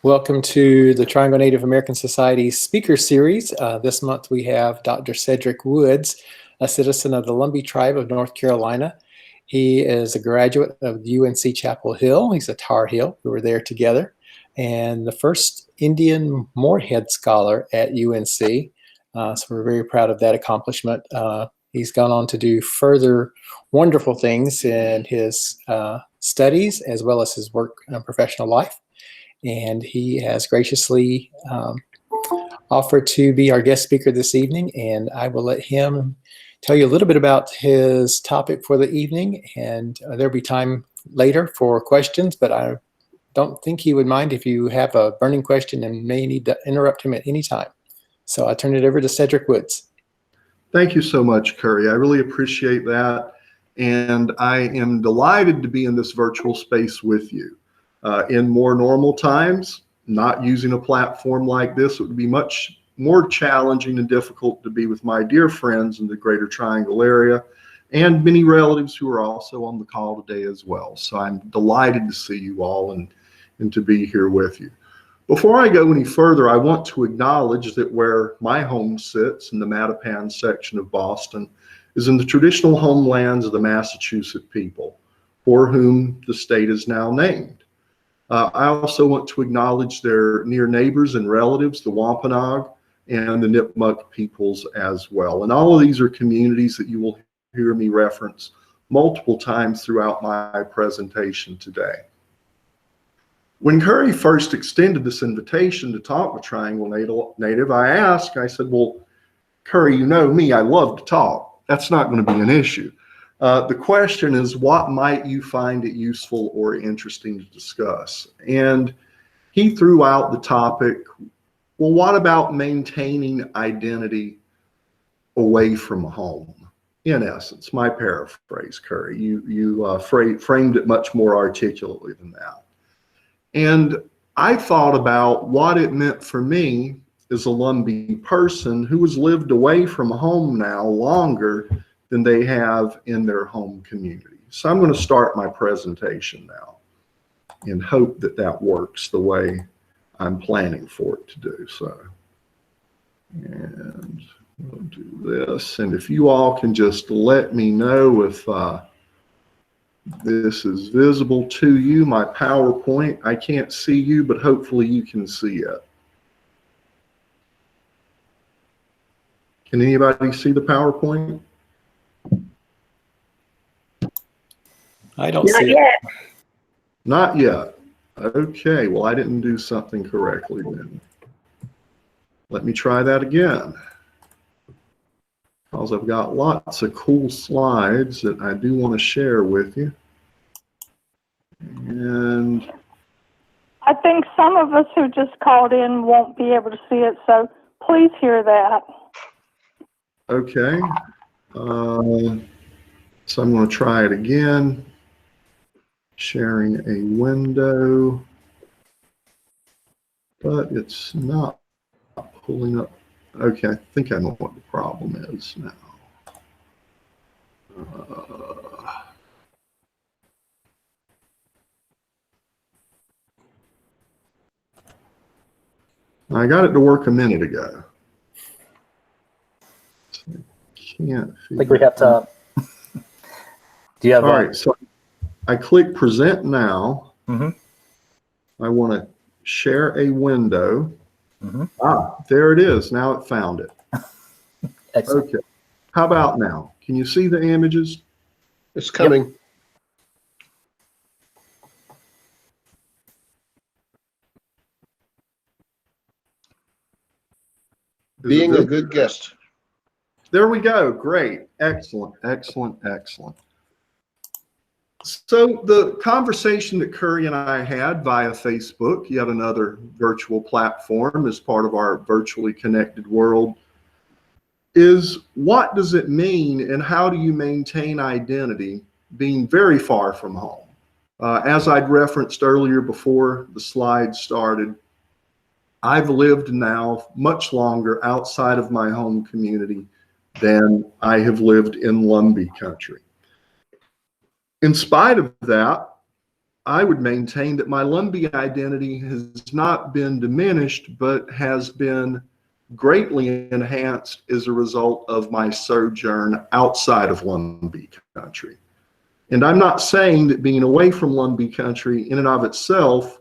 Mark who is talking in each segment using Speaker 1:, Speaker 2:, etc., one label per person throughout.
Speaker 1: Welcome to the Triangle Native American Society Speaker Series. This month we have Dr. Cedric Woods, a citizen of the Lumbee Tribe of North Carolina. He is a graduate of UNC Chapel Hill. He's a Tar Heel. We were there together. And the first Indian Moorhead Scholar at UNC. So we're very proud of that accomplishment. He's gone on to do further wonderful things in his studies as well as his work and professional life. And he has graciously offered to be our guest speaker this evening, and I will let him tell you a little bit about his topic for the evening, and there'll be time later for questions, but I don't think he would mind if you have a burning question and may need to interrupt him at any time. So I turn it over to Cedric Woods.
Speaker 2: Thank you so much, Curry. I really appreciate that, and I am delighted to be in this virtual space with you. In more normal times, not using a platform like this, it would be much more challenging and difficult to be with my dear friends in the Greater Triangle area and many relatives who are also on the call today as well. So I'm delighted to see you all and to be here with you. Before I go any further, I want to acknowledge that where my home sits in the Mattapan section of Boston is in the traditional homelands of the Massachusetts people, for whom the state is now named. I also want to acknowledge their near neighbors and relatives, the Wampanoag and the Nipmuc peoples as well. And all of these are communities that you will hear me reference multiple times throughout my presentation today. When Curry first extended this invitation to talk with Triangle Native, I said, well, Curry, you know me, I love to talk. That's not going to be an issue. The question is, what might you find it useful or interesting to discuss? And he threw out the topic, well, what about maintaining identity away from home? In essence, my paraphrase, Curry, you framed it much more articulately than that. And I thought about what it meant for me as a Lumbee person who has lived away from home now longer than they have in their home community. So I'm going to start my presentation now and hope that that works the way I'm planning for it to do so. And we'll do this. And if you all can just let me know if this is visible to you, my PowerPoint. I can't see you, but hopefully you can see it. Can anybody see the PowerPoint?
Speaker 1: I don't see it.
Speaker 2: Not yet. Okay, well, I didn't do something correctly then. Let me try that again. Because I've got lots of cool slides that I do want to share with you. And
Speaker 3: I think some of us who just called in won't be able to see it, so please hear that.
Speaker 2: Okay. So I'm going to try it again. Sharing a window, but it's not pulling up. Okay, I think I know what the problem is now. I got it to work a minute ago. So I
Speaker 4: think we have to. Do you have?
Speaker 2: All right, so I click Present Now.
Speaker 4: Mm-hmm.
Speaker 2: I want to share a window.
Speaker 4: Mm-hmm.
Speaker 2: Ah, there it is. Now it found it.
Speaker 4: Excellent.
Speaker 2: Okay. How about now? Can you see the images?
Speaker 5: It's coming.
Speaker 2: Yep.
Speaker 5: Being a good guest.
Speaker 2: There we go. Great. Excellent, excellent, excellent. So the conversation that Curry and I had via Facebook, yet another virtual platform as part of our virtually connected world, is what does it mean and how do you maintain identity being very far from home? As I'd referenced earlier before the slide started, I've lived now much longer outside of my home community than I have lived in Lumbee country. In spite of that, I would maintain that my Lumbee identity has not been diminished, but has been greatly enhanced as a result of my sojourn outside of Lumbee country. And I'm not saying that being away from Lumbee country in and of itself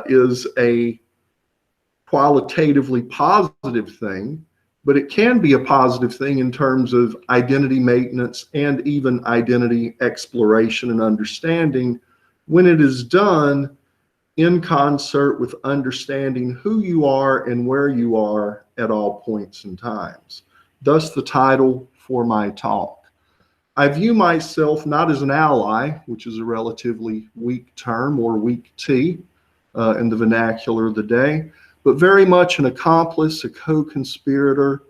Speaker 2: is a qualitatively positive thing, but it can be a positive thing in terms of identity maintenance and even identity exploration and understanding when it is done in concert with understanding who you are and where you are at all points and times. Thus the title for my talk. I view myself not as an ally, which is a relatively weak term, or weak T in the vernacular of the day, but very much an accomplice, a co-conspirator,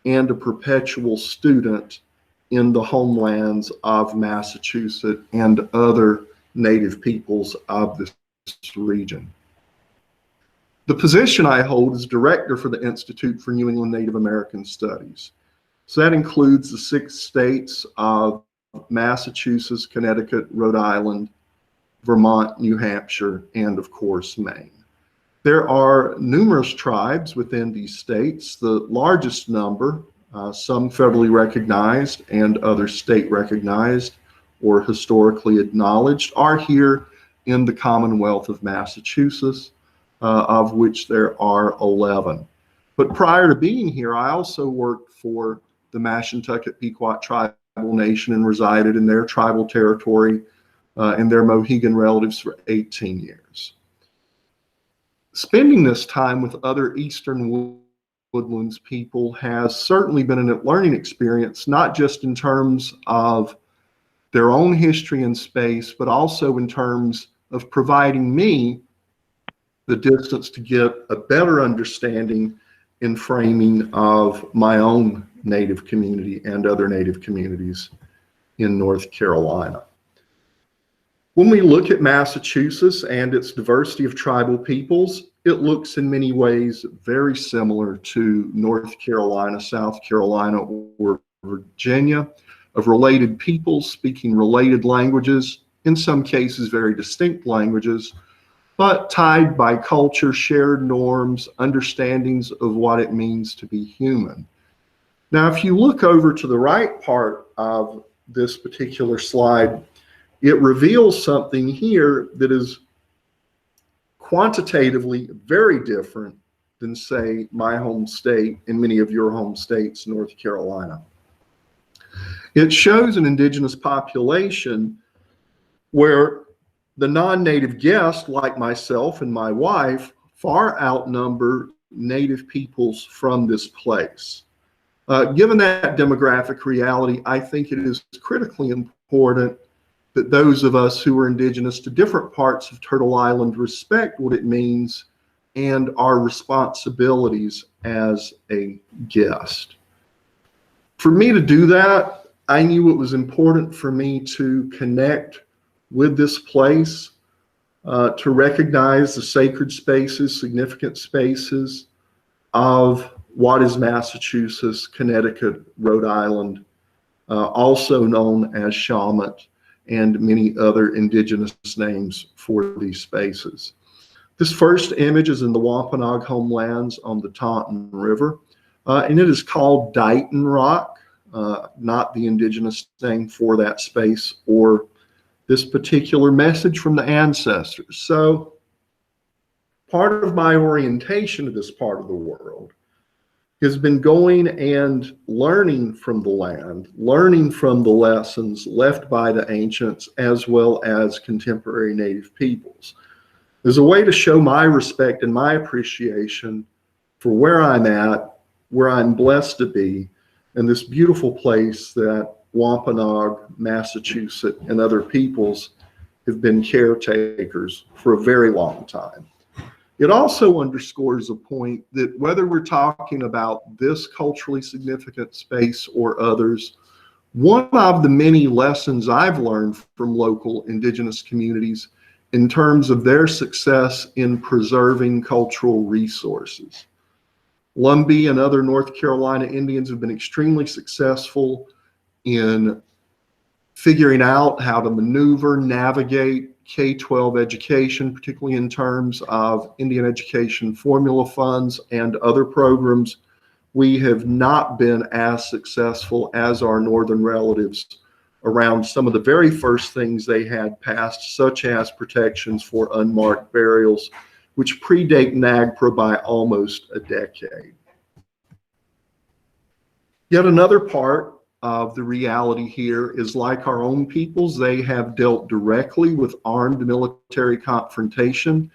Speaker 2: and a perpetual student in the homelands of Massachusetts and other Native peoples of this region. The position I hold is director for the Institute for New England Native American Studies. So that includes the 6 states of Massachusetts, Connecticut, Rhode Island, Vermont, New Hampshire, and of course, Maine. There are numerous tribes within these states, the largest number, some federally recognized and others state recognized or historically acknowledged, are here in the Commonwealth of Massachusetts, of which there are 11. But prior to being here, I also worked for the Mashantucket Pequot Tribal Nation and resided in their tribal territory and their Mohegan relatives for 18 years. Spending this time with other Eastern Woodlands people has certainly been a learning experience, not just in terms of their own history and space, but also in terms of providing me the distance to get a better understanding in framing of my own Native community and other Native communities in North Carolina. When we look at Massachusetts and its diversity of tribal peoples, it looks in many ways very similar to North Carolina, South Carolina, or Virginia, of related peoples speaking related languages, in some cases very distinct languages, but tied by culture, shared norms, understandings of what it means to be human. Now, if you look over to the right part of this particular slide, it reveals something here that is quantitatively very different than, say, my home state and many of your home states, North Carolina. It shows an indigenous population where the non-native guests, like myself and my wife, far outnumber Native peoples from this place. Given that demographic reality, I think it is critically important that those of us who are indigenous to different parts of Turtle Island respect what it means and our responsibilities as a guest. For me to do that, I knew it was important for me to connect with this place, to recognize the sacred spaces, significant spaces of what is Massachusetts, Connecticut, Rhode Island, also known as Shawmut, and many other indigenous names for these spaces. This first image is in the Wampanoag homelands on the Taunton River, and it is called Dighton Rock, not the indigenous name for that space or this particular message from the ancestors. So part of my orientation to this part of the world has been going and learning from the land, learning from the lessons left by the ancients as well as contemporary Native peoples. There's a way to show my respect and my appreciation for where I'm at, where I'm blessed to be, and this beautiful place that Wampanoag, Massachusetts, and other peoples have been caretakers for a very long time. It also underscores a point that whether we're talking about this culturally significant space or others, one of the many lessons I've learned from local indigenous communities in terms of their success in preserving cultural resources. Lumbee and other North Carolina Indians have been extremely successful in figuring out how to maneuver, navigate, K-12 education, particularly in terms of Indian education formula funds and other programs, we have not been as successful as our northern relatives around some of the very first things they had passed, such as protections for unmarked burials, which predate NAGPRA by almost a decade. Yet another part of the reality here is, like our own peoples, they have dealt directly with armed military confrontation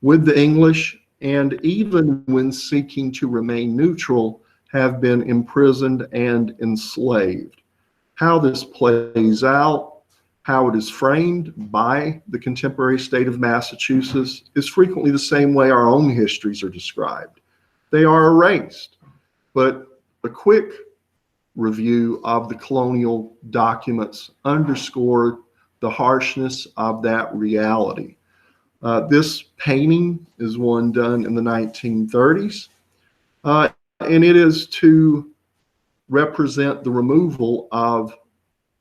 Speaker 2: with the English, and even when seeking to remain neutral, have been imprisoned and enslaved. How this plays out, how it is framed by the contemporary state of Massachusetts, is frequently the same way our own histories are described. They are erased. But a quick review of the colonial documents underscore the harshness of that reality. This painting is one done in the 1930s, and it is to represent the removal of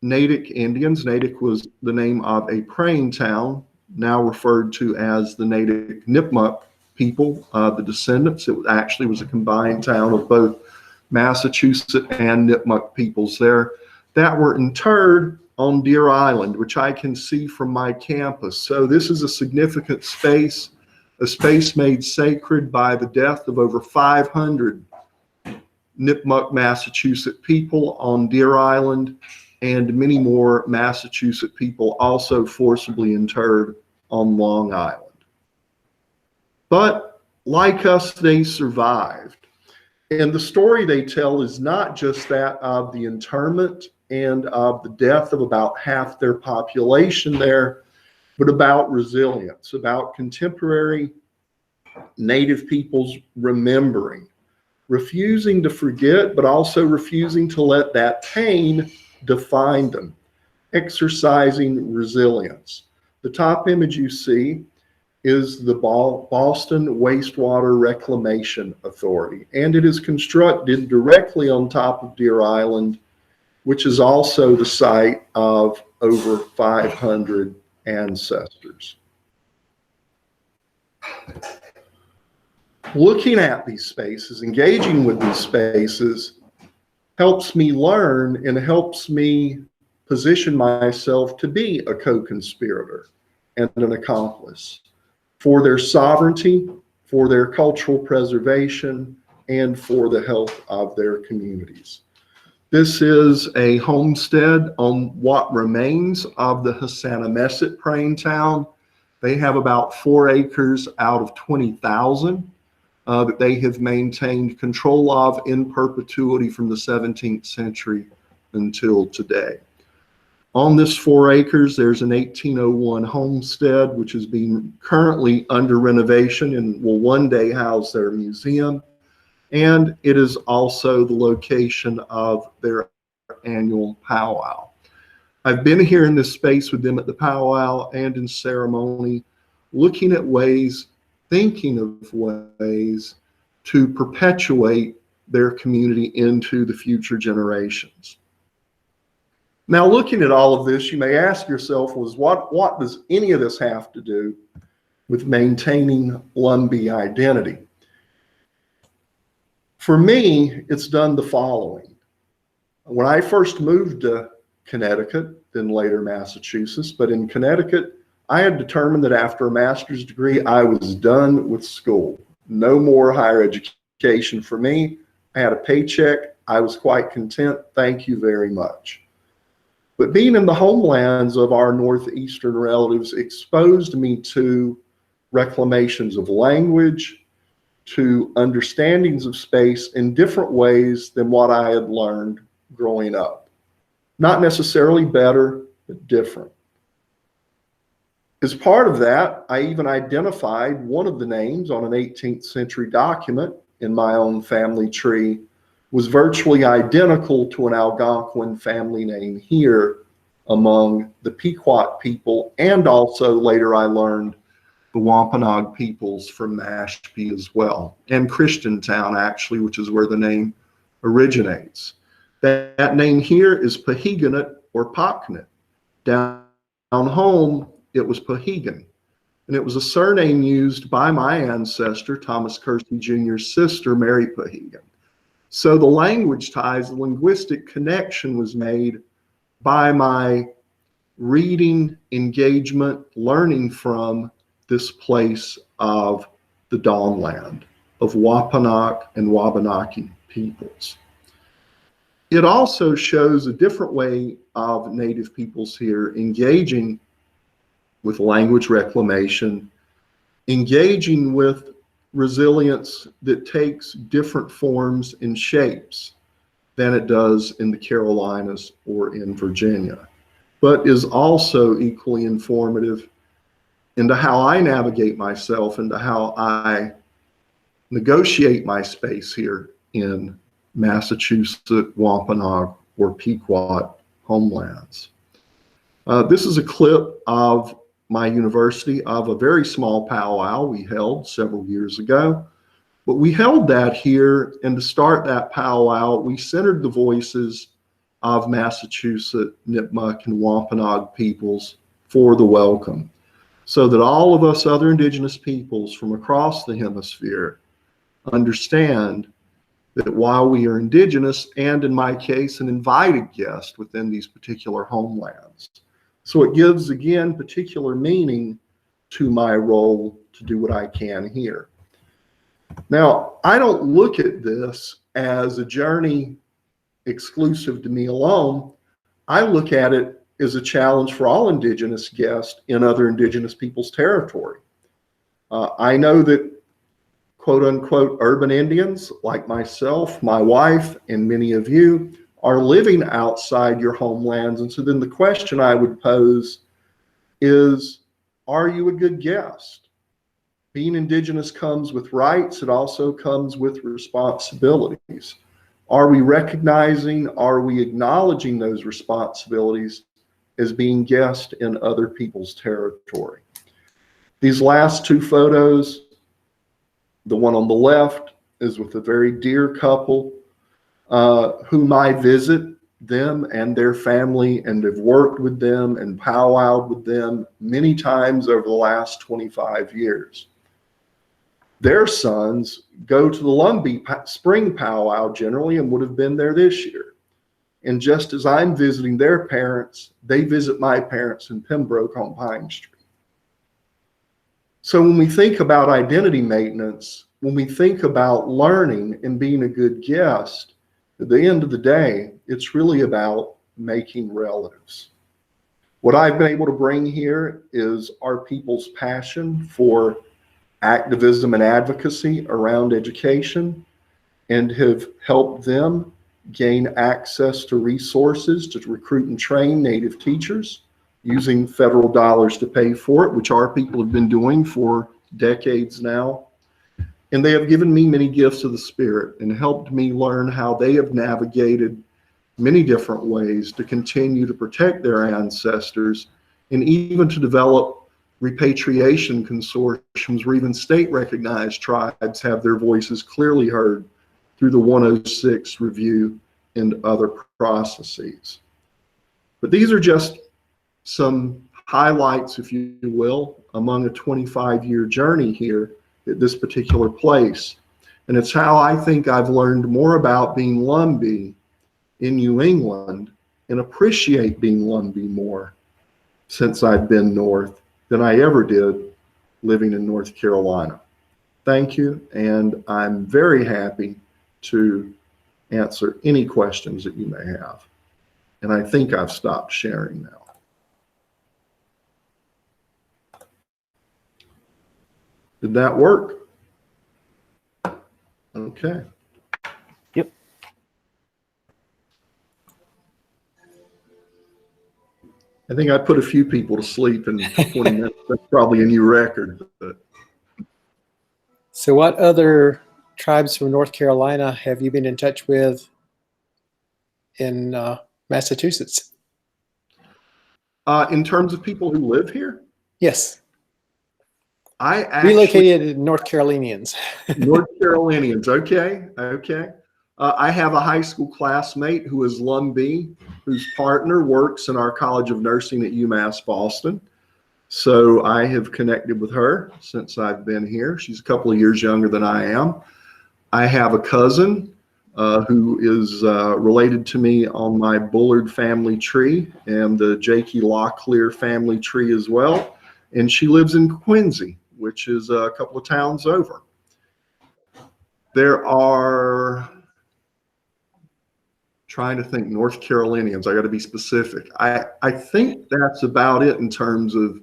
Speaker 2: Natick Indians. Natick was the name of a praying town, now referred to as the Natick Nipmuc people, the descendants. It actually was a combined town of both Massachusetts and Nipmuc peoples there that were interred on Deer Island, which I can see from my campus. So this is a significant space, a space made sacred by the death of over 500 Nipmuc, Massachusetts people on Deer Island, and many more Massachusetts people also forcibly interred on Long Island. But like us, they survived. And the story they tell is not just that of the interment and of the death of about half their population there, but about resilience, about contemporary Native peoples remembering, refusing to forget, but also refusing to let that pain define them, exercising resilience. The top image you see is the Boston Wastewater Reclamation Authority, and it is constructed directly on top of Deer Island, which is also the site of over 500 ancestors. Looking at these spaces, engaging with these spaces, helps me learn and helps me position myself to be a co-conspirator and an accomplice for their sovereignty, for their cultural preservation, and for the health of their communities. This is a homestead on what remains of the Hassanamesset praying town. They have about 4 acres out of 20,000 that they have maintained control of in perpetuity from the 17th century until today. On this 4 acres, there's an 1801 homestead, which is being currently under renovation and will one day house their museum. And it is also the location of their annual powwow. I've been here in this space with them at the powwow and in ceremony, looking at ways, thinking of ways to perpetuate their community into the future generations. Now, looking at all of this, you may ask yourself, what does any of this have to do with maintaining Lumbee identity? For me, it's done the following. When I first moved to Connecticut, then later Massachusetts, but in Connecticut, I had determined that after a master's degree, I was done with school. No more higher education for me. I had a paycheck. I was quite content. Thank you very much. But being in the homelands of our Northeastern relatives exposed me to reclamations of language, to understandings of space in different ways than what I had learned growing up. Not necessarily better, but different. As part of that, I even identified one of the names on an 18th century document in my own family tree was virtually identical to an Algonquin family name here among the Pequot people, and also later I learned the Wampanoag peoples from Mashpee as well, and Christiantown actually, which is where the name originates. That name here is Paheganut or Popknut. Down home it was Pawhegan. And it was a surname used by my ancestor, Thomas Kersey Jr.'s sister, Mary Pawhegan. So the language ties, the linguistic connection was made by my reading, engagement, learning from this place of the Dawnland, of Wampanoag and Wabanaki peoples. It also shows a different way of Native peoples here engaging with language reclamation, engaging with resilience that takes different forms and shapes than it does in the Carolinas or in Virginia, but is also equally informative into how I navigate myself, into how I negotiate my space here in Massachusetts, Wampanoag, or Pequot homelands. This is a clip of my university of a very small powwow we held several years ago. But we held that here, and to start that powwow, we centered the voices of Massachusetts, Nipmuc, and Wampanoag peoples for the welcome, so that all of us other indigenous peoples from across the hemisphere understand that while we are indigenous, and in my case, an invited guest within these particular homelands. So it gives, again, particular meaning to my role to do what I can here. Now, I don't look at this as a journey exclusive to me alone. I look at it as a challenge for all indigenous guests in other indigenous peoples' territory. I know that quote unquote urban Indians like myself, my wife, and many of you are living outside your homelands. And so then the question I would pose is, are you a good guest? Being indigenous comes with rights. It also comes with responsibilities. Are we recognizing, are we acknowledging those responsibilities as being guests in other people's territory? These last two photos, the one on the left is with a very dear couple whom I visit them and their family and have worked with them and powwowed with them many times over the last 25 years. Their sons go to the Lumbee Spring Powwow generally and would have been there this year. And just as I'm visiting their parents, they visit my parents in Pembroke on Pine Street. So when we think about identity maintenance, when we think about learning and being a good guest, at the end of the day, it's really about making relatives. What I've been able to bring here is our people's passion for activism and advocacy around education, and have helped them gain access to resources to recruit and train Native teachers using federal dollars to pay for it, which our people have been doing for decades now. And they have given me many gifts of the spirit and helped me learn how they have navigated many different ways to continue to protect their ancestors, and even to develop repatriation consortiums where even state recognized tribes have their voices clearly heard through the 106 review and other processes. But these are just some highlights, if you will, among a 25-year journey here at this particular place. And it's how I think I've learned more about being Lumbee in New England and appreciate being Lumbee more since I've been north than I ever did living in North Carolina. Thank you, and I'm very happy to answer any questions that you may have. And I think I've stopped sharing now. Did that work? Okay.
Speaker 4: Yep.
Speaker 2: I think I put a few people to sleep in 20 minutes. That's probably a new record. But.
Speaker 1: So what other tribes from North Carolina have you been in touch with in Massachusetts?
Speaker 2: In terms of people who live here?
Speaker 1: Yes.
Speaker 2: I actually
Speaker 1: relocated North Carolinians.
Speaker 2: North Carolinians, okay, okay. I have a high school classmate who is Lumbee, whose partner works in our College of Nursing at UMass Boston. So I have connected with her since I've been here. She's a couple of years younger than I am. I have a cousin who is related to me on my Bullard family tree and the Jakey Locklear family tree as well. And she lives in Quincy, which is a couple of towns over. There are, trying to think, North Carolinians. I got to be specific. I think that's about it in terms of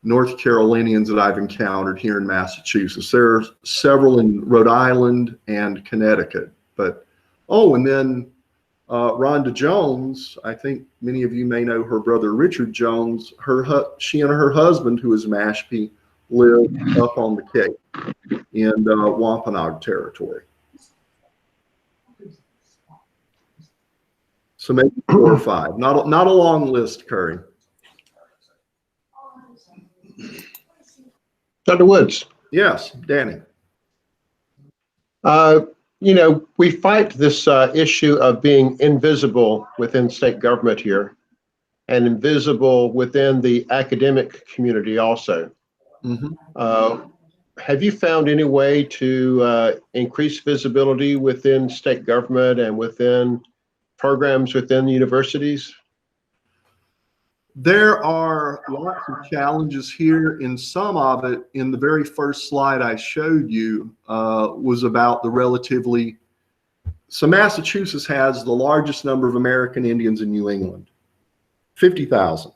Speaker 2: North Carolinians that I've encountered here in Massachusetts. There are several in Rhode Island and Connecticut. But, oh, and then Rhonda Jones, I think many of you may know her brother Richard Jones. She and her husband, who is Mashpee, live up on the Cape in Wampanoag territory. So maybe 4 or 5. Not a long list, Curry.
Speaker 5: Dr. Woods.
Speaker 2: Yes, Danny.
Speaker 5: You know, we fight this issue of being invisible within state government here and invisible within the academic community also.
Speaker 2: Mm-hmm.
Speaker 5: Have you found any way to increase visibility within state government and within programs within universities? There are lots of challenges here. In some of it, in the very first slide I showed you, was about the relatively, so Massachusetts has the largest number of American Indians in New England, 50,000.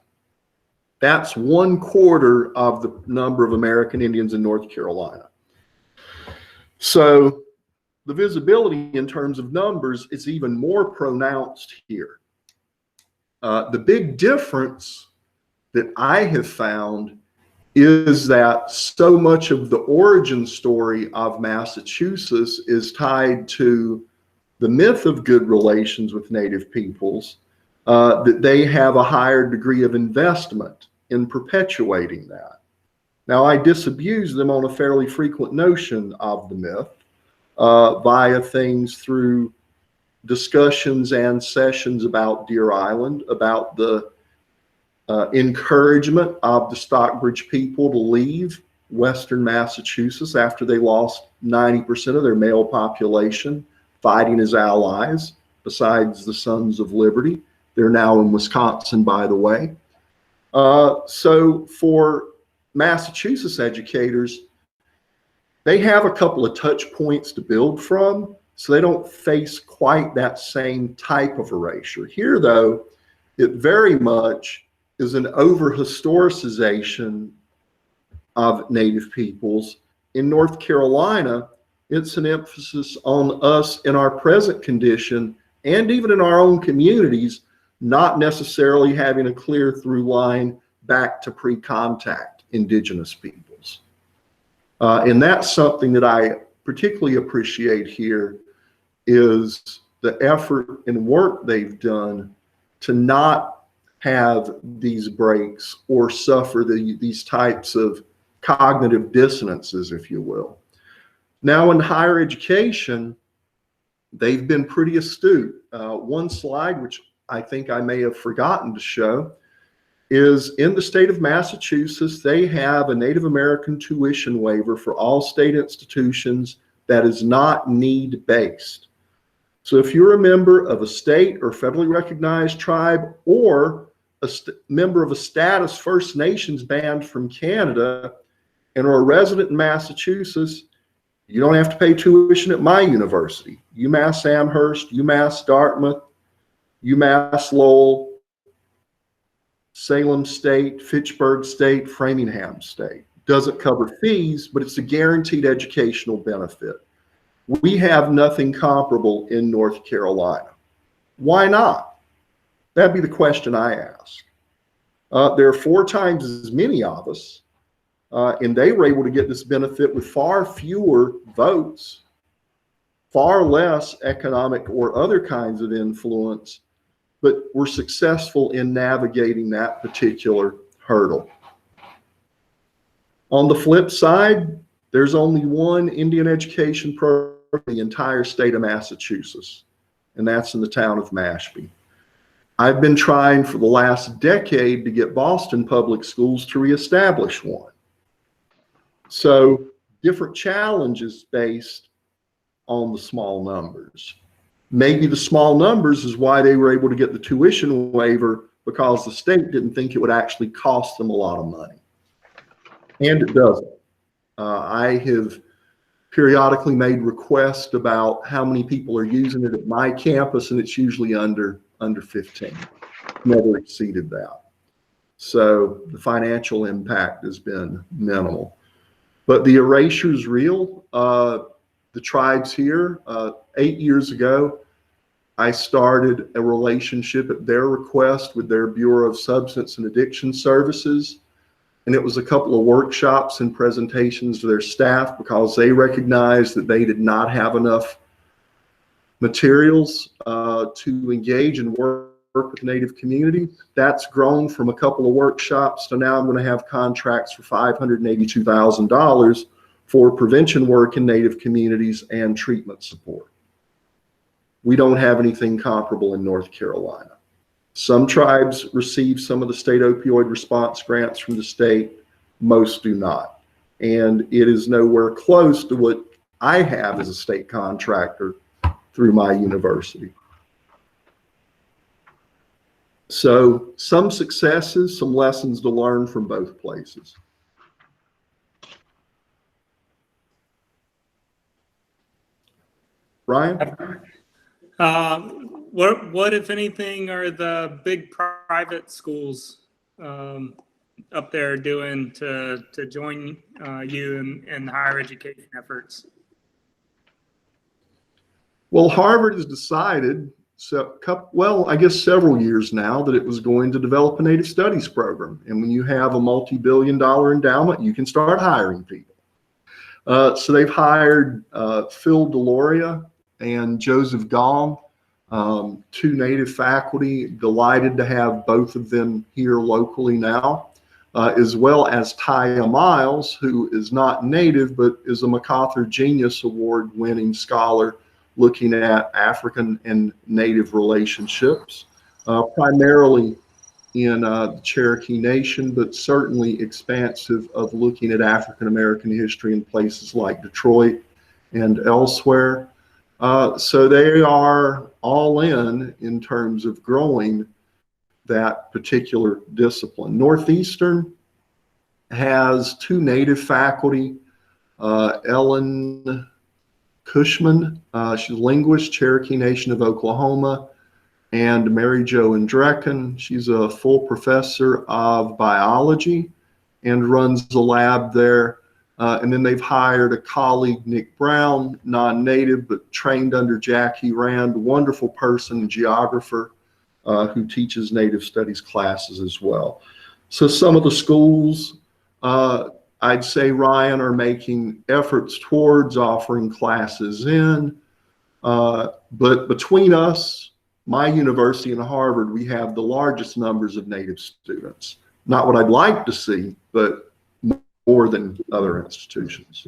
Speaker 5: That's 1/4 of the number of American Indians in North Carolina. So the visibility in terms of numbers is even more pronounced here. The big difference that I have found is that so much of the origin story of Massachusetts is tied to the myth of good relations with Native peoples, that they have a higher degree of investment in perpetuating that. Now, I disabuse them on a fairly frequent notion of the myth via things through discussions and sessions about Deer Island, about the encouragement of the Stockbridge people to leave Western Massachusetts after they lost 90% of their male population fighting as allies, besides the Sons of Liberty. They're now in Wisconsin, by the way. So for Massachusetts educators, they have a couple of touch points to build from, so they don't face quite that same type of erasure. Here, though, it very much is an over-historicization of Native peoples. In North Carolina, it's an emphasis on us in our present condition, and even in our own communities, not necessarily having a clear through line back to pre-contact indigenous peoples. And that's something that I particularly appreciate here, is the effort and work they've done to not have these breaks or suffer these types of cognitive dissonances, if you will. Now, in higher education, they've been pretty astute. One slide, which I think I may have forgotten to show, is in the state of Massachusetts, they have a Native American tuition waiver for all state institutions that is not need-based. So if you're a member of a state or federally recognized tribe, or a member of a status First Nations band from Canada, and are a resident in Massachusetts, you don't have to pay tuition at my university, UMass Amherst, UMass Dartmouth, UMass Lowell, Salem State, Fitchburg State, Framingham State. Doesn't cover fees, but it's a guaranteed educational benefit. We have nothing comparable in North Carolina. Why not? That'd be the question I ask. There are 4 times as many of us, and they were able to get this benefit with far fewer votes, far less economic or other kinds of influence, but were successful in navigating that particular hurdle. On the flip side, there's only one Indian education program in the entire state of Massachusetts, and that's in the town of Mashpee. I've been trying for the last decade to get Boston Public Schools to reestablish one. So different challenges based on the small numbers. Maybe the small numbers is why they were able to get the tuition waiver, because the state didn't think it would actually cost them a lot of money. And it doesn't. I have periodically made requests about how many people are using it at my campus, and it's usually under 15. Never exceeded that. So the financial impact has been minimal. But the erasure is real. The tribes here, 8 years ago, I started a relationship at their request with their Bureau of Substance and Addiction Services. And it was a couple of workshops and presentations to their staff, because they recognized that they did not have enough materials to engage and work with Native communities. That's grown from a couple of workshops to now I'm going to have contracts for $582,000 for prevention work in Native communities and treatment support. We don't have anything comparable in North Carolina. Some tribes receive some of the state opioid response grants from the state, most do not. And it is nowhere close to what I have as a state contractor through my university. So some successes, some lessons to learn from both places. Ryan?
Speaker 6: What, if anything, are the big private schools up there doing to join you in higher education efforts?
Speaker 5: Well, Harvard has decided, I guess several years now, that it was going to develop a Native Studies program. And when you have a multi-billion-dollar endowment, you can start hiring people. So they've hired Phil Deloria and Joseph Gong, two Native faculty. Delighted to have both of them here locally now, as well as Taya Miles, who is not Native, but is a MacArthur Genius Award winning scholar looking at African and Native relationships, primarily in the Cherokee Nation, but certainly expansive of looking at African American history in places like Detroit and elsewhere. So they are all in terms of growing that particular discipline. Northeastern has two Native faculty, Ellen Cushman, she's a linguist, Cherokee Nation of Oklahoma, and Mary Jo Andrecken. She's a full professor of biology and runs the lab there. And then they've hired a colleague, Nick Brown, non-Native, but trained under Jackie Rand, a wonderful person, geographer, who teaches Native Studies classes as well. So some of the schools, I'd say, Ryan, are making efforts towards offering classes in. But between us, my university and Harvard, we have the largest numbers of Native students. Not what I'd like to see, but more than other institutions.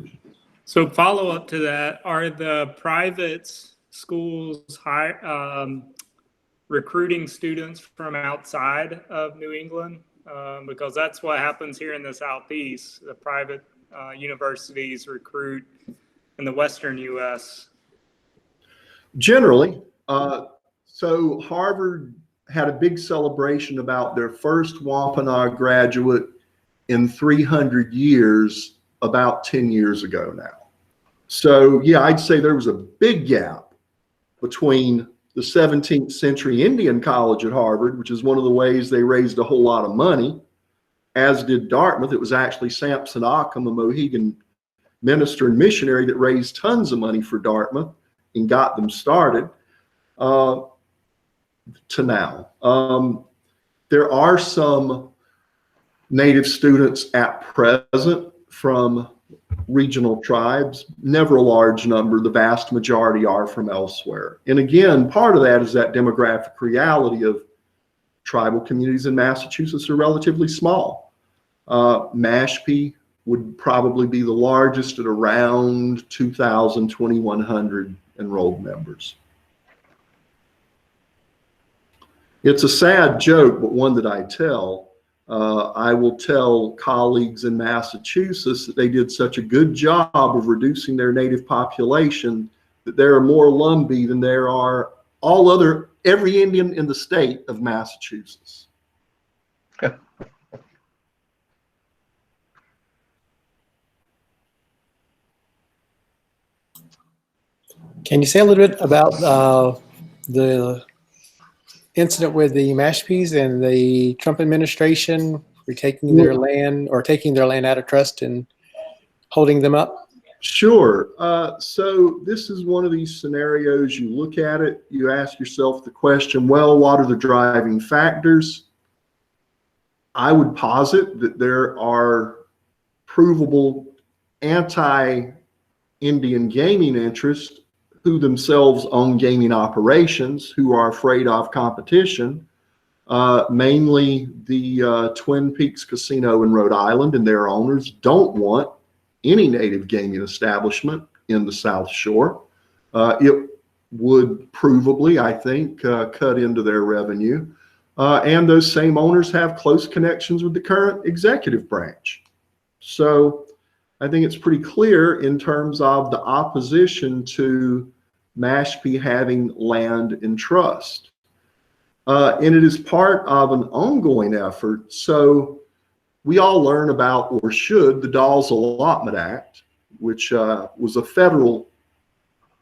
Speaker 6: So follow up to that, are the private schools recruiting students from outside of New England? Because that's what happens here in the Southeast. The private universities recruit in the Western U.S.
Speaker 5: Generally. So Harvard had a big celebration about their first Wampanoag graduate in 300 years about 10 years ago now. So yeah, I'd say there was a big gap between the 17th century Indian College at Harvard, which is one of the ways they raised a whole lot of money, as did Dartmouth. It was actually Sampson Occam, a Mohegan minister and missionary, that raised tons of money for Dartmouth and got them started, to now. There are some Native students at present from regional tribes, never a large number. The vast majority are from elsewhere. And again, part of that is that demographic reality of tribal communities in Massachusetts are relatively small. Mashpee would probably be the largest at around 2,000, 2,100 enrolled members. It's a sad joke, but one that I tell. I will tell colleagues in Massachusetts that they did such a good job of reducing their native population that there are more Lumbee than there are every Indian in the state of Massachusetts.
Speaker 1: Can you say a little bit about the incident with the Mashpees and the Trump administration retaking their land or taking their land out of trust and holding them up?
Speaker 5: Sure. So this is one of these scenarios. You look at it, you ask yourself the question, well, what are the driving factors? I would posit that there are provable anti-Indian gaming interests who themselves own gaming operations, who are afraid of competition, mainly the Twin Peaks Casino in Rhode Island, and their owners don't want any native gaming establishment in the South Shore. It would provably, I think, cut into their revenue. And those same owners have close connections with the current executive branch. So I think it's pretty clear in terms of the opposition to Mashpee having land in trust. And it is part of an ongoing effort. So we all learn about, or should, the Dawes Allotment Act, which was a federal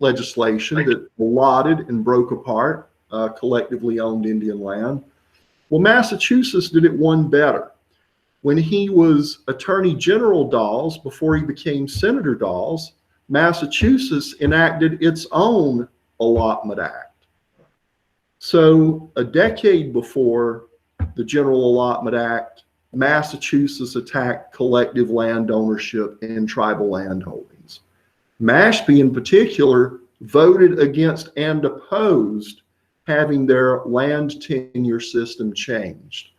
Speaker 5: legislation that allotted and broke apart collectively owned Indian land. Well, Massachusetts did it one better. When he was Attorney General Dawes, before he became Senator Dawes, Massachusetts enacted its own Allotment Act. So a decade before the General Allotment Act, Massachusetts attacked collective land ownership and tribal land holdings. Mashpee in particular voted against and opposed having their land tenure system changed.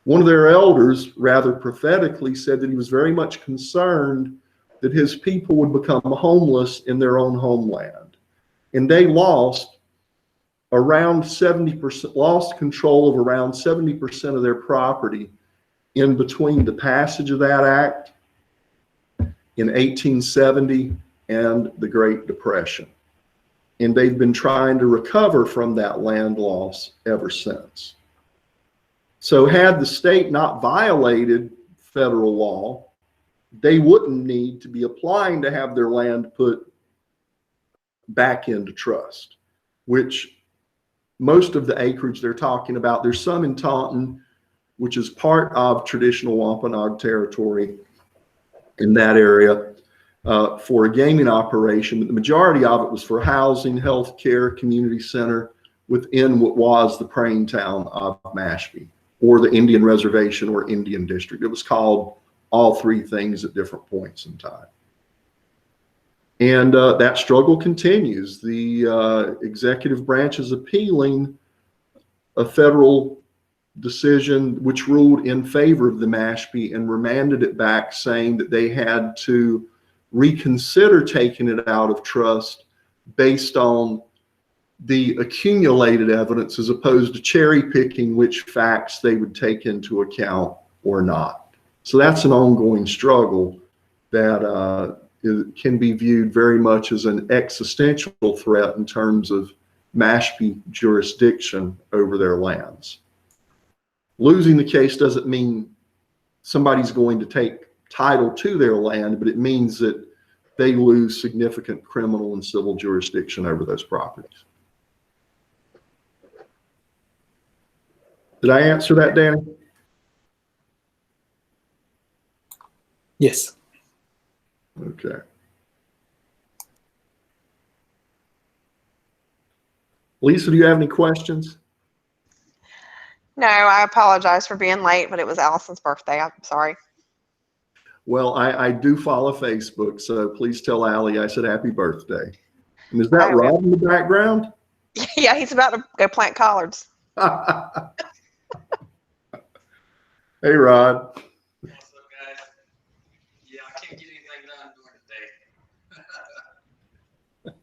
Speaker 5: One of their elders rather prophetically said that he was very much concerned that his people would become homeless in their own homeland. And they lost around 70%, lost control of around 70% of their property in between the passage of that act in 1870 and the Great Depression. And they've been trying to recover from that land loss ever since. So had the state not violated federal law, they wouldn't need to be applying to have their land put back into trust, which most of the acreage they're talking about, there's some in Taunton, which is part of traditional Wampanoag territory in that area for a gaming operation, but the majority of it was for housing, healthcare, community center within what was the praying town of Mashpee, or the Indian Reservation or Indian District. It was called all three things at different points in time. And that struggle continues. The executive branch is appealing a federal decision which ruled in favor of the Mashpee and remanded it back, saying that they had to reconsider taking it out of trust based on the accumulated evidence as opposed to cherry picking which facts they would take into account or not. So that's an ongoing struggle that can be viewed very much as an existential threat in terms of Mashpee jurisdiction over their lands. Losing the case doesn't mean somebody's going to take title to their land, but it means that they lose significant criminal and civil jurisdiction over those properties. Did I answer that, Danny?
Speaker 1: Yes.
Speaker 5: Okay. Lisa, do you have any questions?
Speaker 7: No, I apologize for being late, but it was Allison's birthday. I'm sorry.
Speaker 5: Well, I do follow Facebook, so please tell Allie I said happy birthday. And is that
Speaker 7: I will.
Speaker 5: Rod in the background?
Speaker 7: Yeah, he's about to go plant collards.
Speaker 5: Hey, Rod.
Speaker 8: What's up, guys? Yeah, I can't get anything done during the day.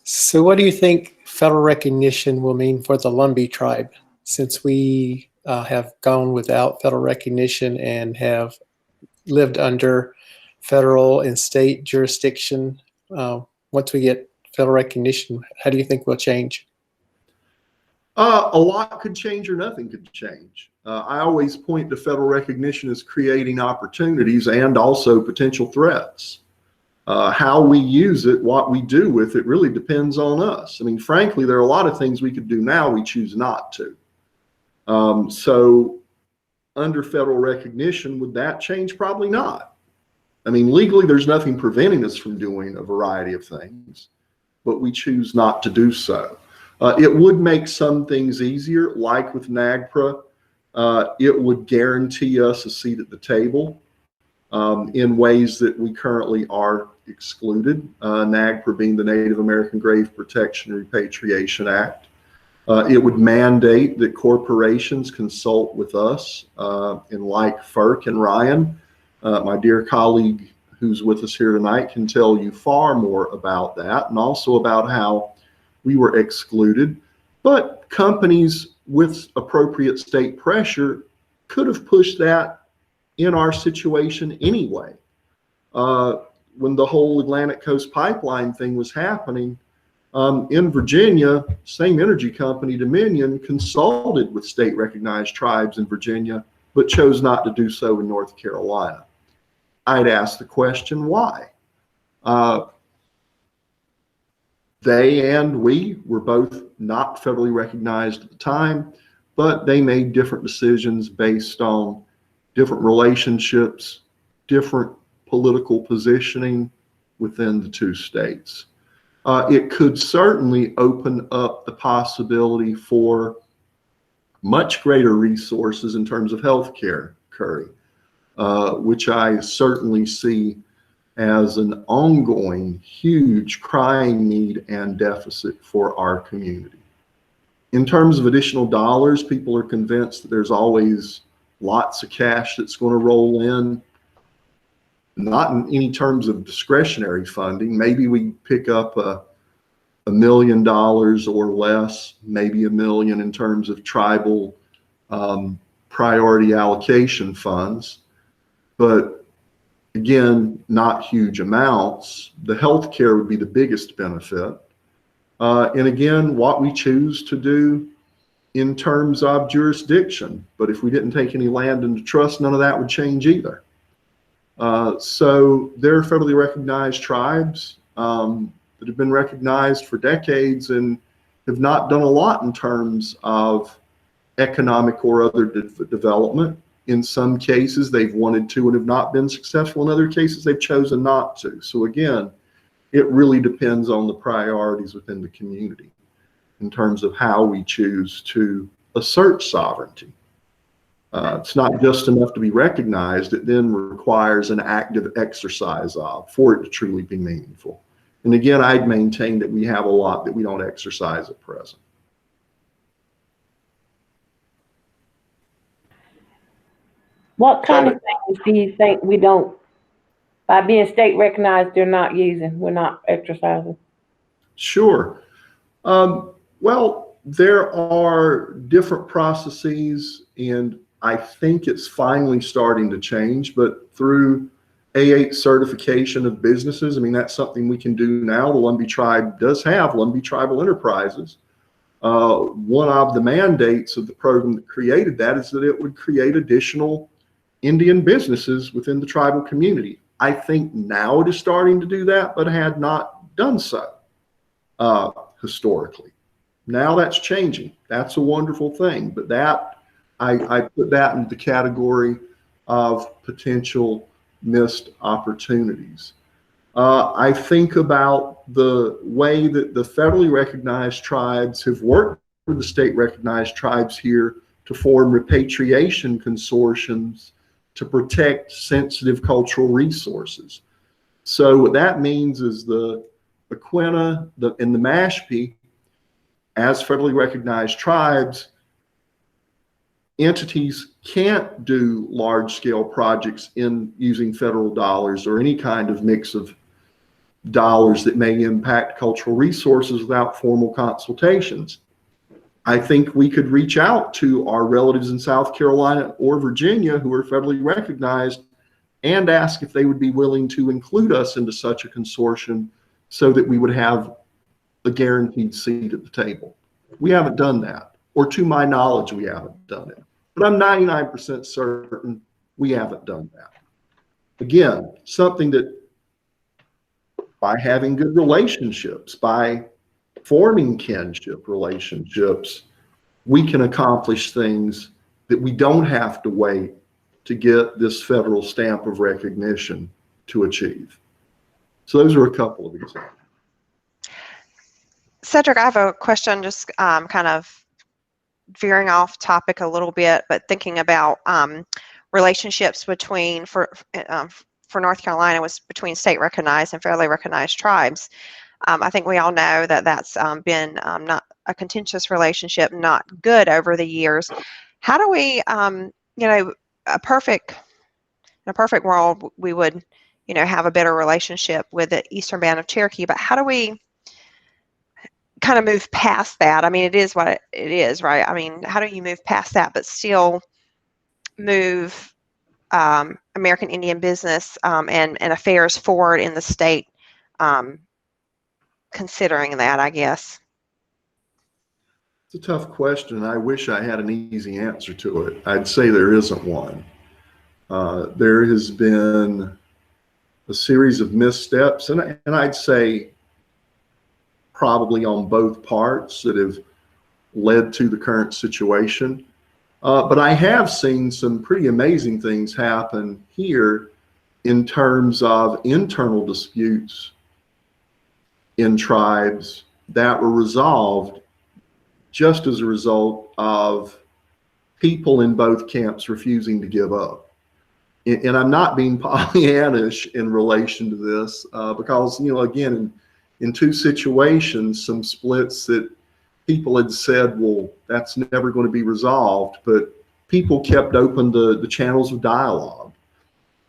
Speaker 1: So what do you think federal recognition will mean for the Lumbee tribe, since we have gone without federal recognition and have lived under federal and state jurisdiction? Once we get federal recognition, how do you think we'll change?
Speaker 2: A lot could change or nothing could change. I always point to federal recognition as creating opportunities and also potential threats. How we use it, what we do with it, really depends on us. I mean, frankly, there are a lot of things we could do now we choose not to. So under federal recognition, would that change? Probably not. I mean, legally, there's nothing preventing us from doing a variety of things, but we choose not to do so. It would make some things easier, like with NAGPRA. It would guarantee us a seat at the table in ways that we currently are excluded, NAGPRA being the Native American Grave Protection and Repatriation Act. It would mandate that corporations consult with us, and like FERC and Ryan, my dear colleague who's with us here tonight can tell you far more about that, and also about how we were excluded. But companies with appropriate state pressure could have pushed that in our situation anyway. When the whole Atlantic Coast Pipeline thing was happening, in Virginia, same energy company, Dominion, consulted with state recognized tribes in Virginia, but chose not to do so in North Carolina. I'd ask the question, why? They and we were both not federally recognized at the time, but they made different decisions based on different relationships, different political positioning within the two states. It could certainly open up the possibility for much greater resources in terms of healthcare, Curry, which I certainly see as an ongoing, huge, crying need and deficit for our community. In terms of additional dollars, people are convinced that there's always lots of cash that's going to roll in, not in any terms of discretionary funding. Maybe we pick up $1 million or less, maybe $1 million in terms of tribal priority allocation funds. But again, not huge amounts. The healthcare would be the biggest benefit. And again, what we choose to do in terms of jurisdiction. But if we didn't take any land into trust, none of that would change either. So there are federally recognized tribes that have been recognized for decades and have not done a lot in terms of economic or other development. In some cases, they've wanted to and have not been successful. In other cases, they've chosen not to. So again, it really depends on the priorities within the community in terms of how we choose to assert sovereignty. It's not just enough to be recognized. It then requires an active exercise of for it to truly be meaningful. And again, I'd maintain that we have a lot that we don't exercise at present.
Speaker 9: What kind of things do you think we don't, by being state recognized, they're not using, we're not exercising?
Speaker 2: Sure. Well, there are different processes, and I think it's finally starting to change, but through A8 certification of businesses, I mean, that's something we can do now. The Lumbee tribe does have Lumbee Tribal Enterprises. One of the mandates of the program that created that is that it would create additional Indian businesses within the tribal community. I think now it is starting to do that, but had not done so historically. Now that's changing. That's a wonderful thing, but that I put that in the category of potential missed opportunities. I think about the way that the federally recognized tribes have worked with the state recognized tribes here to form repatriation consortiums to protect sensitive cultural resources. So what that means is the Aquinnah and the Mashpee, as federally recognized tribes, entities can't do large scale projects in using federal dollars or any kind of mix of
Speaker 5: dollars that may impact cultural resources without formal consultations. I think we could reach out to our relatives in South Carolina or Virginia who are federally recognized and ask if they would be willing to include us into such a consortium so that we would have a guaranteed seat at the table. We haven't done that, or to my knowledge, we haven't done it. But I'm 99% certain we haven't done that. Again, something that by having good relationships, by forming kinship relationships, we can accomplish things that we don't have to wait to get this federal stamp of recognition to achieve. So those are a couple of examples.
Speaker 7: Cedric, I have a question, just kind of veering off topic a little bit, but thinking about relationships between, for North Carolina, was between state recognized and federally recognized tribes. I think we all know that that's been not a contentious relationship, not good over the years. How do we, you know, in a perfect world, we would, you know, have a better relationship with the Eastern Band of Cherokee, but how do we kind of move past that? I mean, it is what it is, right? I mean, how do you move past that, but still move American Indian business and affairs forward in the state, considering that, I guess?
Speaker 5: It's a tough question. I wish I had an easy answer to it. I'd say there isn't one. There has been a series of missteps, and I'd say probably on both parts, that have led to the current situation. But I have seen some pretty amazing things happen here in terms of internal disputes in tribes that were resolved just as a result of people in both camps refusing to give up. And I'm not being Pollyannish in relation to this, because, you know, again, in two situations, some splits that people had said, well, that's never going to be resolved, but people kept open the channels of dialogue.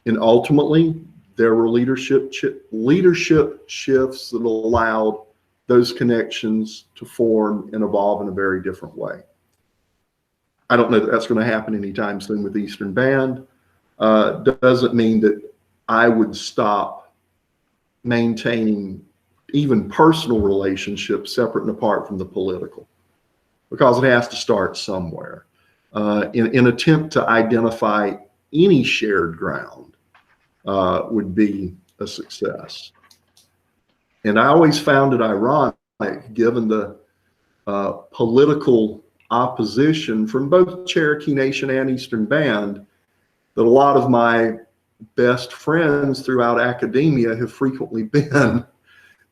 Speaker 5: And ultimately, there were leadership shifts that allowed those connections to form and evolve in a very different way. I don't know that that's going to happen anytime soon with Eastern Band. Doesn't mean that I would stop maintaining even personal relationships separate and apart from the political, because it has to start somewhere. In an attempt to identify any shared ground would be a success. And I always found it ironic, given the political opposition from both Cherokee Nation and Eastern Band, that a lot of my best friends throughout academia have frequently been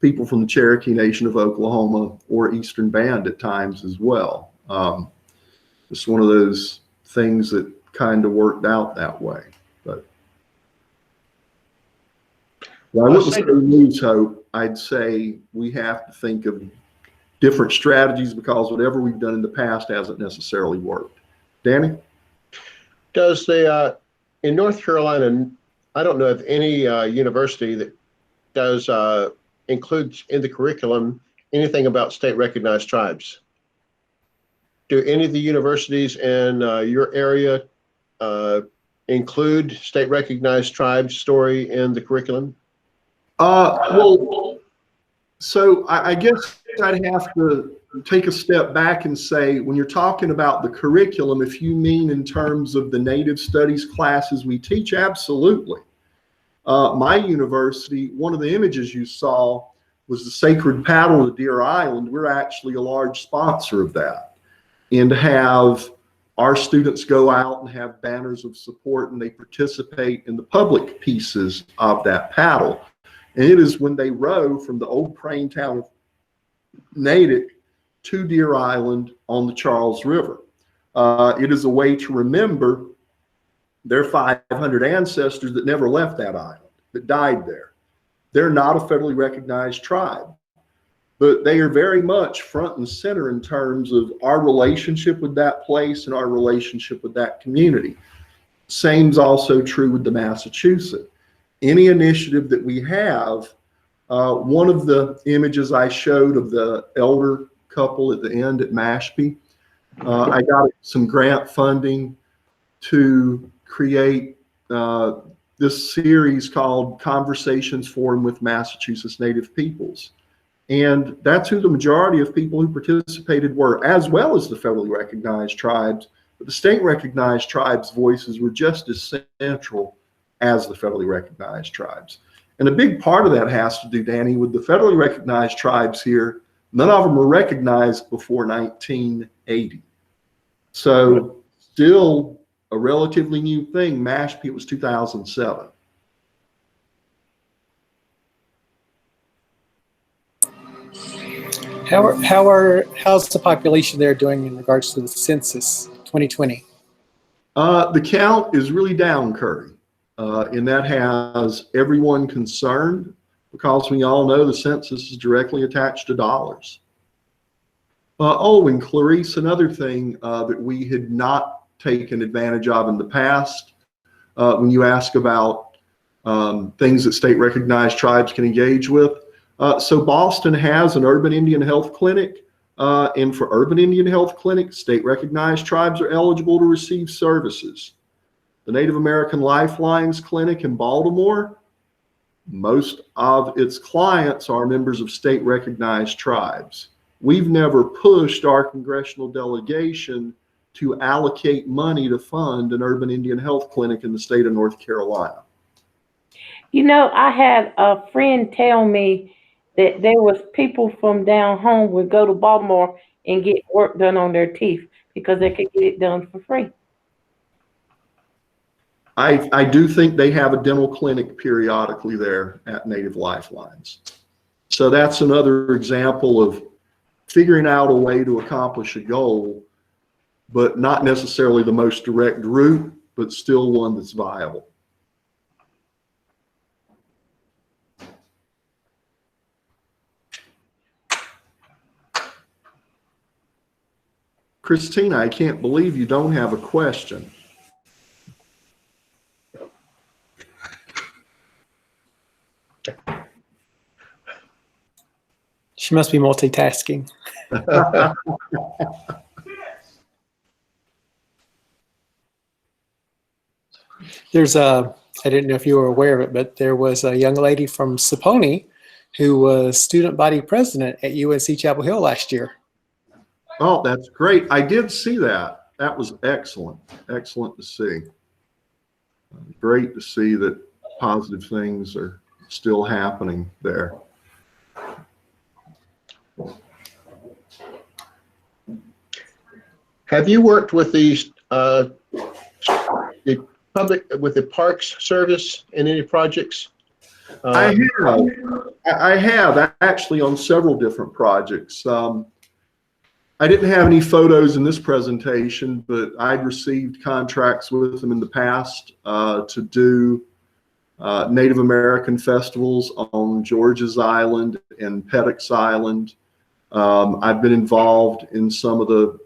Speaker 5: people from the Cherokee Nation of Oklahoma or Eastern Band at times as well. It's one of those things that kind of worked out that way. But I wouldn't say lose hope. I'd say we have to think of different strategies, because whatever we've done in the past hasn't necessarily worked. Danny?
Speaker 10: Does the, in North Carolina, I don't know of any university that does includes in the curriculum anything about state recognized tribes. Do any of the universities in your area include state recognized tribes story in the curriculum?
Speaker 5: Well, so I guess I'd have to take a step back and say, when you're talking about the curriculum, if you mean in terms of the Native Studies classes we teach, absolutely. My university, one of the images you saw was the sacred paddle of Deer Island. We're actually a large sponsor of that, and have our students go out and have banners of support, and they participate in the public pieces of that paddle. And it is when they row from the old praying town of Natick to Deer Island on the Charles River. It is a way to remember their 500 ancestors that never left that island, that died there. They're not a federally recognized tribe, but they are very much front and center in terms of our relationship with that place and our relationship with that community. Same's also true with the Massachusetts. Any initiative that we have
Speaker 2: One of the images I showed of the elder couple at the end at Mashpee, I got some grant funding to create this series called Conversations Forum with Massachusetts Native Peoples. And that's who the majority of people who participated were, as well as the federally recognized tribes. But the state recognized tribes' voices were just as central as the federally recognized tribes. And a big part of that has to do, Danny, with the federally recognized tribes here. None of them were recognized before 1980. So still a relatively new thing. Mashpee was 2007.
Speaker 1: How's the population there doing in regards to the census 2020?
Speaker 2: The count is really down, Curry, and that has everyone concerned because we all know the census is directly attached to dollars. And Clarice, another thing that we had not taken advantage of in the past, when you ask about things that state recognized tribes can engage with. So Boston has an urban Indian health clinic, and for urban Indian health clinics, state recognized tribes are eligible to receive services. The Native American Lifelines Clinic in Baltimore, most of its clients are members of state recognized tribes. We've never pushed our congressional delegation to allocate money to fund an urban Indian health clinic in the state of North Carolina.
Speaker 9: You know, I had a friend tell me that there was people from down home would go to Baltimore and get work done on their teeth because they could get it done for free.
Speaker 2: I do think they have a dental clinic periodically there at Native Lifelines. So that's another example of figuring out a way to accomplish a goal, but not necessarily the most direct route, but still one that's viable. Christina, I can't believe you don't have a question.
Speaker 1: She must be multitasking. There's I didn't know if you were aware of it, but there was a young lady from Saponi who was student body president at UNC Chapel Hill last year.
Speaker 2: Oh, that's great. I did see that. That was excellent. Excellent to see. Great to see that positive things are still happening there.
Speaker 10: Have you worked with the public, with the Parks Service in any projects?
Speaker 2: I have actually on several different projects. I didn't have any photos in this presentation, but I'd received contracts with them in the past to do Native American festivals on George's Island and Pettix Island. I've been involved in some of the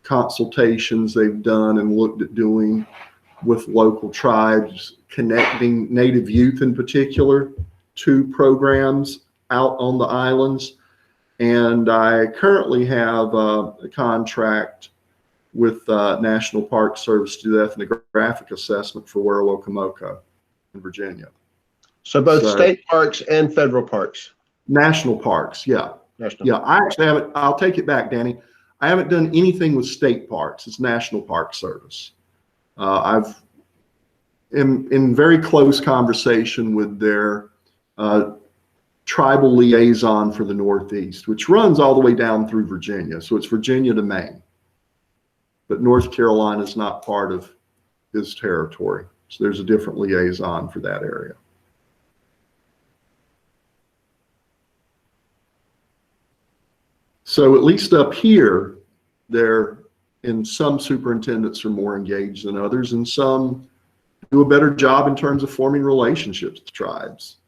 Speaker 2: consultations they've done and looked at doing with local tribes, connecting Native youth in particular to programs out on the islands. And I currently have a contract with National Park Service to do the ethnographic assessment for Werowocomoco in Virginia.
Speaker 10: So both state parks and federal parks? National
Speaker 2: parks, yeah.
Speaker 10: National.
Speaker 2: Yeah, I actually haven't, I'll take it back, Danny. I haven't done anything with state parks. It's National Park Service. I've in very close conversation with their tribal liaison for the Northeast, which runs all the way down through Virginia. So it's Virginia to Maine. But North Carolina is not part of his territory. So there's a different liaison for that area. So at least up here, some superintendents are more engaged than others, and some do a better job in terms of forming relationships with tribes.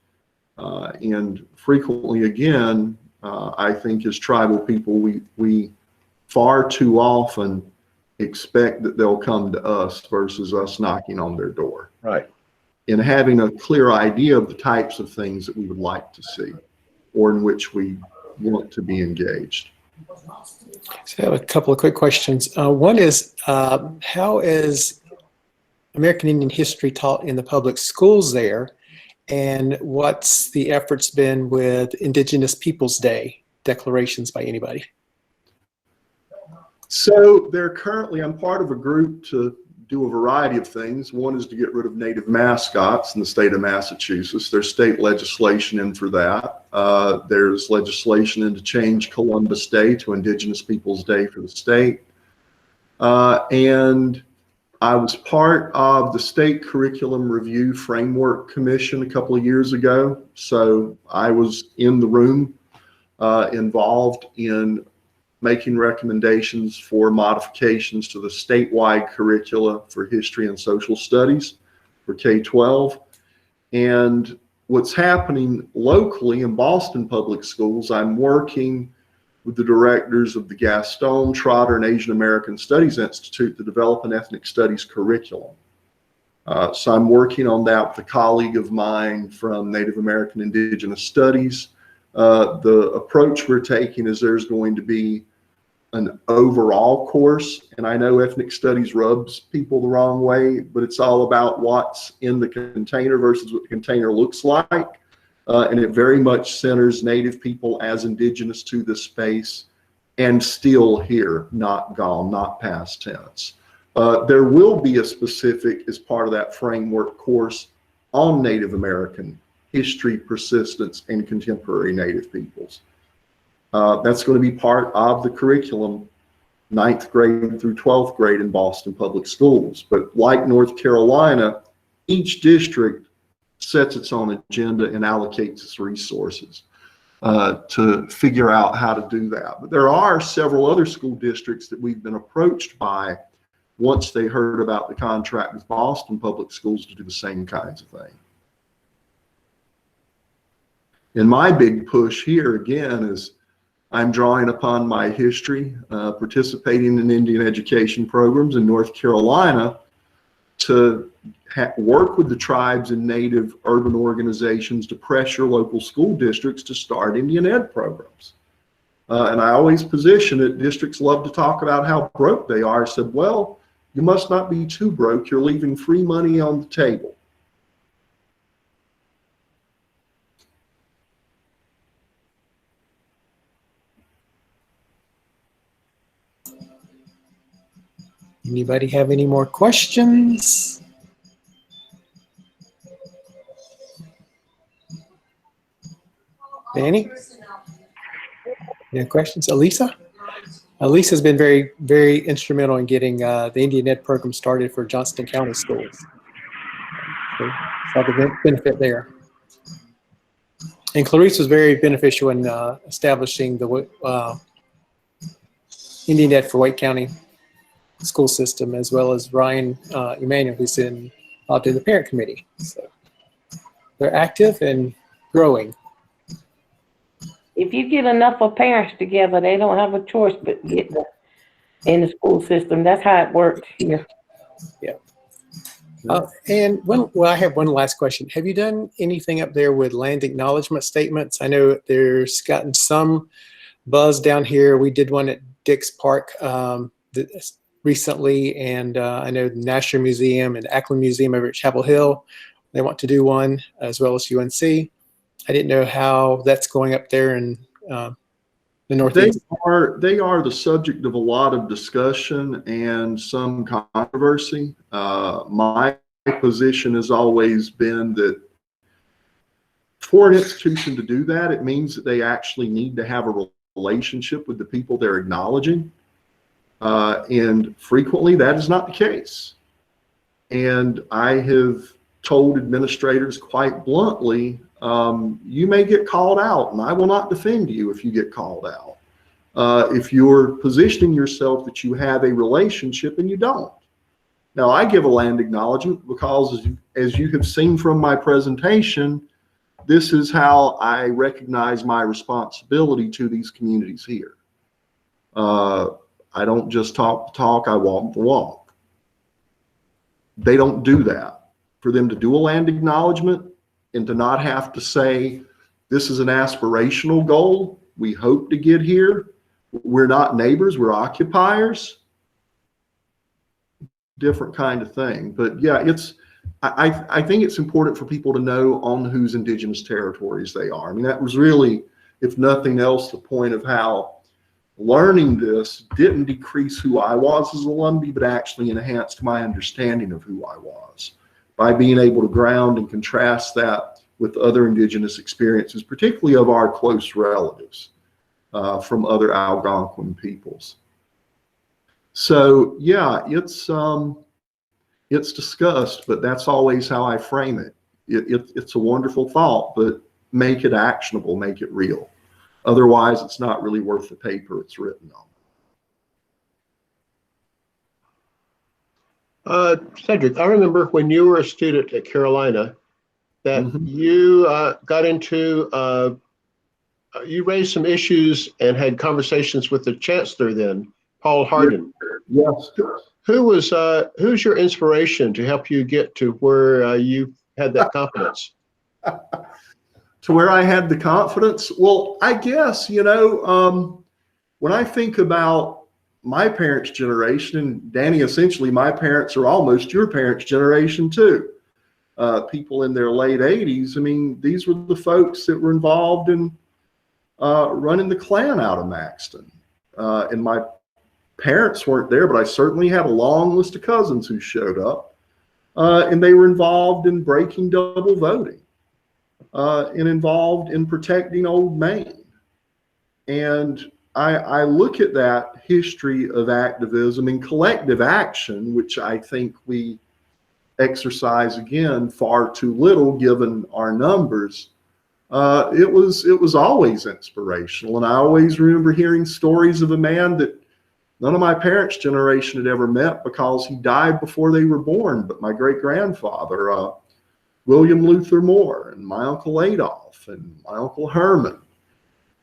Speaker 2: And frequently, again, I think as tribal people, we far too often expect that they'll come to us versus us knocking on their door.
Speaker 10: Right.
Speaker 2: And having a clear idea of the types of things that we would like to see. or in which we want to be engaged.
Speaker 1: So I have a couple of quick questions. One is, how is American Indian history taught in the public schools there? And what's the efforts been with Indigenous Peoples Day declarations by anybody?
Speaker 2: So I'm part of a group to do a variety of things. One is to get rid of native mascots in the state of Massachusetts. There's state legislation in for that. There's legislation in to change Columbus Day to Indigenous Peoples Day for the state. And I was part of the State Curriculum Review Framework Commission a couple of years ago. So I was in the room involved in making recommendations for modifications to the statewide curricula for history and social studies for K-12. And what's happening locally in Boston Public Schools, I'm working with the directors of the Gaston, Trotter, and Asian American Studies Institute to develop an ethnic studies curriculum. So I'm working on that with a colleague of mine from Native American Indigenous Studies. The approach we're taking is there's going to be an overall course, and I know ethnic studies rubs people the wrong way, but it's all about what's in the container versus what the container looks like. And it very much centers Native people as indigenous to this space and still here, not gone, not past tense. There will be a specific, as part of that framework, course on Native American history, persistence, and contemporary Native peoples. That's going to be part of the curriculum, 9th grade through 12th grade in Boston Public Schools. But like North Carolina, each district sets its own agenda and allocates its resources to figure out how to do that. But there are several other school districts that we've been approached by once they heard about the contract with Boston Public Schools to do the same kinds of thing. And my big push here again is I'm drawing upon my history, participating in Indian education programs in North Carolina to work with the tribes and Native urban organizations to pressure local school districts to start Indian ed programs. And I always position it, districts love to talk about how broke they are. I said, well, you must not be too broke. You're leaving free money on the table.
Speaker 1: Anybody have any more questions? Danny? Any questions? Elisa? Elisa's been very, very instrumental in getting the Indian Ed program started for Johnston County schools. So saw the benefit there. And Clarice was very beneficial in establishing the Indian Ed for Wake County school system, as well as Ryan Emanuel, who's involved in the parent committee. So they're active and growing.
Speaker 9: If you get enough of parents together, they don't have a choice but get in the school system. That's how it works here.
Speaker 1: Yeah. And I have one last question. Have you done anything up there with land acknowledgement statements? I know there's gotten some buzz down here. We did one at Dix Park recently, and I know the National Museum and Ackland Museum over at Chapel Hill, they want to do one, as well as UNC. I didn't know how that's going up there in the Northeast.
Speaker 2: They are the subject of a lot of discussion and some controversy. My position has always been that for an institution to do that, it means that they actually need to have a relationship with the people they're acknowledging. And frequently that is not the case. And I have told administrators quite bluntly, you may get called out, and I will not defend you if you get called out. If you're positioning yourself that you have a relationship and you don't. Now, I give a land acknowledgement because, as you have seen from my presentation, this is how I recognize my responsibility to these communities here. I don't just talk the talk, I walk the walk. They don't do that. For them to do a land acknowledgement and to not have to say,
Speaker 5: This is an aspirational goal. We hope to get here. We're not neighbors, we're occupiers. Different kind of thing. But yeah, I think it's important for people to know on whose indigenous territories they are. I mean, that was really, if nothing else, the point of how learning this didn't decrease who I was as a Lumbee, but actually enhanced my understanding of who I was by being able to ground and contrast that with other indigenous experiences, particularly of our close relatives from other Algonquin peoples. So yeah, it's discussed, but that's always how I frame it. It's a wonderful thought, but make it actionable, make it real. Otherwise, it's not really worth the paper it's written on.
Speaker 10: Cedric, I remember when you were a student at Carolina that you got into, you raised some issues and had conversations with the chancellor then, Paul Hardin.
Speaker 5: Yes.
Speaker 10: Who's your inspiration to help you get to where you had that confidence?
Speaker 5: To where I had the confidence? Well, I guess, you know, when I think about my parents' generation, and Danny, essentially my parents are almost your parents' generation too. People in their late 80s. I mean, these were the folks that were involved in running the Klan out of Maxton. And my parents weren't there, but I certainly had a long list of cousins who showed up. And they were involved in breaking double voting and involved in protecting Old Main. And I look at that history of activism and collective action, which I think we exercise again far too little given our numbers. It was always inspirational, and I always remember hearing stories of a man that none of my parents' generation had ever met because he died before they were born, but my great-grandfather, William Luther Moore, and my Uncle Adolph, and my Uncle Herman.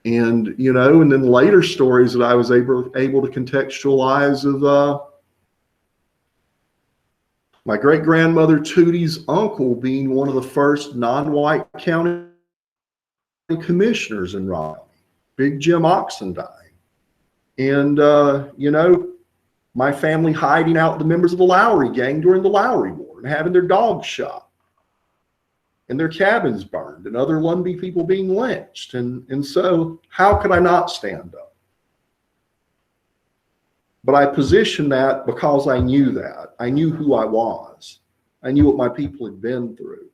Speaker 5: And, you know, and then later stories that I was able to contextualize of my great-grandmother Tootie's uncle being one of the first non-white county commissioners in Raleigh, Big Jim Oxendine. And, you know, my family hiding out the members of the Lowry gang during the Lowry War and having their dogs shot and their cabins burned and other Lumbee people being lynched. And so how could I not stand up? But I positioned that because I knew that. I knew who I was. I knew what my people had been through.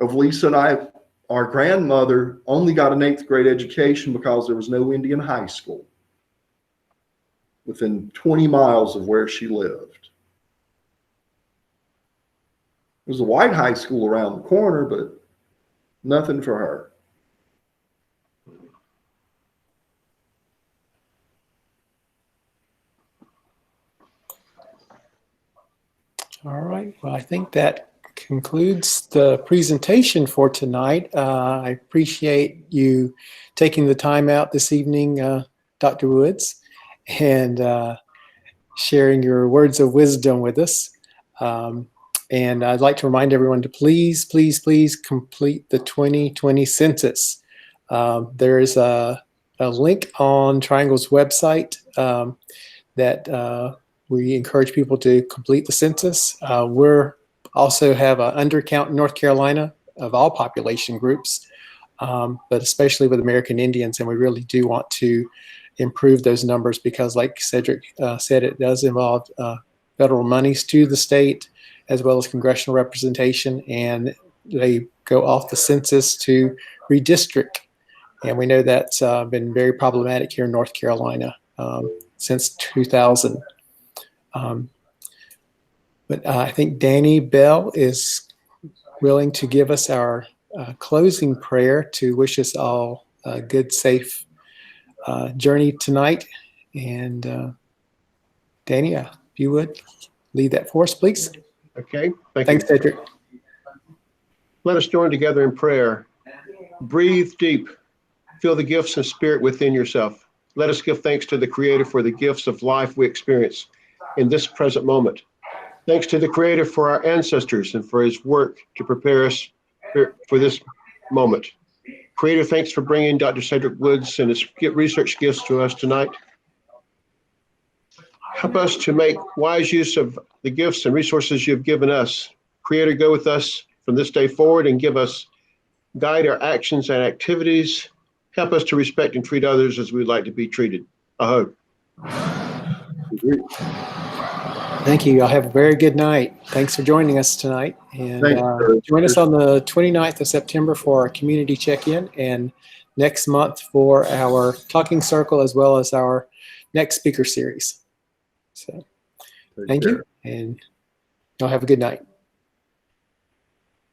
Speaker 5: Of Lisa and I, our grandmother only got an 8th grade education because there was no Indian high school within 20 miles of where she lived. There was a white high school around the corner, but nothing for her.
Speaker 1: All right. Well, I think that concludes the presentation for tonight. I appreciate you taking the time out this evening, Dr. Woods, and sharing your words of wisdom with us. And I'd like to remind everyone to please, please, please complete the 2020 census. There is a link on Triangle's website that we encourage people to complete the census. We're also have an undercount in North Carolina of all population groups, but especially with American Indians, and we really do want to improve those numbers because, like Cedric said, it does involve federal monies to the state as well as congressional representation, and they go off the census to redistrict. And we know that's been very problematic here in North Carolina since 2000. But I think Danny Bell is willing to give us our closing prayer to wish us all a good, safe journey tonight. And Danny, if you would lead that for us, please.
Speaker 10: Okay.
Speaker 1: Thanks, Cedric.
Speaker 10: Let us join together in prayer. Breathe deep. Feel the gifts of spirit within yourself. Let us give thanks to the Creator for the gifts of life we experience in this present moment. Thanks to the Creator for our ancestors and for his work to prepare us for this moment. Creator, thanks for bringing Dr. Cedric Woods and his research gifts to us tonight. Help us to make wise use of the gifts and resources you've given us. Creator, go with us from this day forward and guide our actions and activities. Help us to respect and treat others as we'd like to be treated. I hope.
Speaker 1: Thank you. Y'all have a very good night. Thanks for joining us tonight. And join us on the 29th of September for our community check-in, and next month for our talking circle, as well as our next speaker series. So thank you, and y'all have a good night.